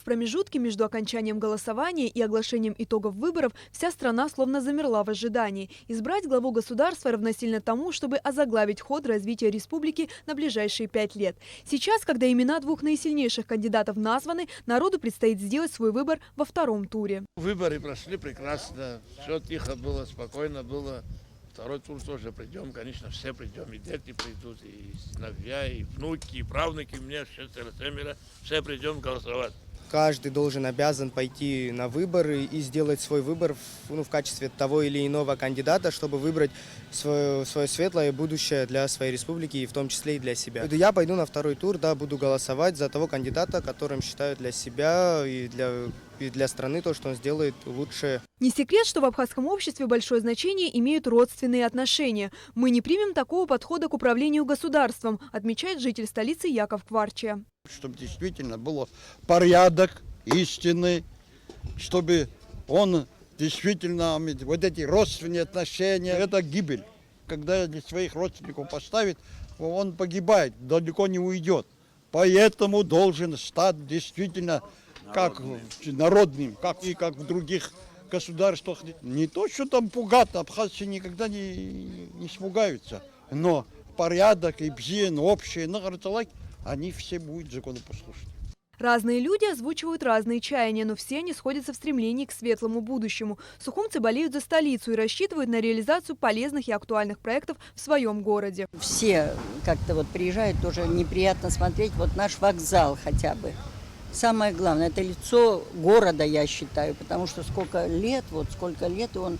В промежутке между окончанием голосования и оглашением итогов выборов вся страна словно замерла в ожидании. Избрать главу государства равносильно тому, чтобы озаглавить ход развития республики на ближайшие 5 лет. Сейчас, когда имена двух наисильнейших кандидатов названы, народу предстоит сделать свой выбор во втором туре. Выборы прошли прекрасно, все тихо было, спокойно было. Второй тур тоже придем, конечно, все придем, и дети придут, и сыновья, и внуки, и правнуки, у меня все придем голосовать. Каждый обязан пойти на выборы и сделать свой выбор в качестве того или иного кандидата, чтобы выбрать свое светлое будущее для своей республики и в том числе и для себя. Я пойду на второй тур, да, буду голосовать за того кандидата, которым считаю для себя и для страны то, что он сделает лучше. Не секрет, что в абхазском обществе большое значение имеют родственные отношения. Мы не примем такого подхода к управлению государством, отмечает житель столицы Яков Кварчия. Чтобы действительно был порядок истинный, чтобы он действительно, вот эти родственные отношения, это гибель. Когда своих родственников поставит, он погибает, далеко не уйдет. Поэтому должен стать действительно как народным, как в других государствах. Не то, что там пугать, абхазцы никогда не испугаются, но порядок и бзен общее, они все будут законопослушны. Разные люди озвучивают разные чаяния, но все они сходятся в стремлении к светлому будущему. Сухумцы болеют за столицу и рассчитывают на реализацию полезных и актуальных проектов в своем городе. Все как-то приезжают, тоже неприятно смотреть, наш вокзал хотя бы. Самое главное, это лицо города, я считаю, потому что сколько лет, и он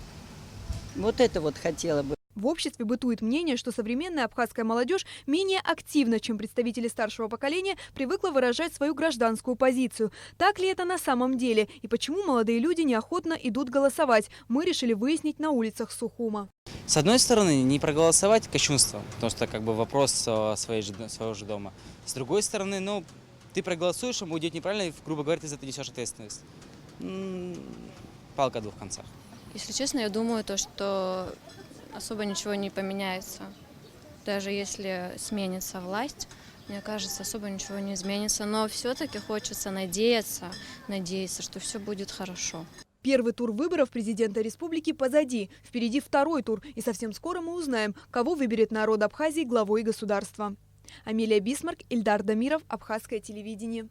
это хотела бы. В обществе бытует мнение, что современная абхазская молодежь менее активна, чем представители старшего поколения, привыкла выражать свою гражданскую позицию. Так ли это на самом деле? И почему молодые люди неохотно идут голосовать? Мы решили выяснить на улицах Сухума. С одной стороны, не проголосовать – кощунство, потому что вопрос своего же дома. С другой стороны, ты проголосуешь, ему уйдет неправильно, и, грубо говоря, ты за это несешь ответственность. Палка о двух концах. Если честно, я думаю, что особо ничего не поменяется. Даже если сменится власть, мне кажется, особо ничего не изменится. Но все-таки хочется надеяться, что все будет хорошо. Первый тур выборов президента республики позади. Впереди второй тур. И совсем скоро мы узнаем, кого выберет народ Абхазии главой государства. Амелия Бисмарк, Ильдар Дамиров, Абхазское телевидение.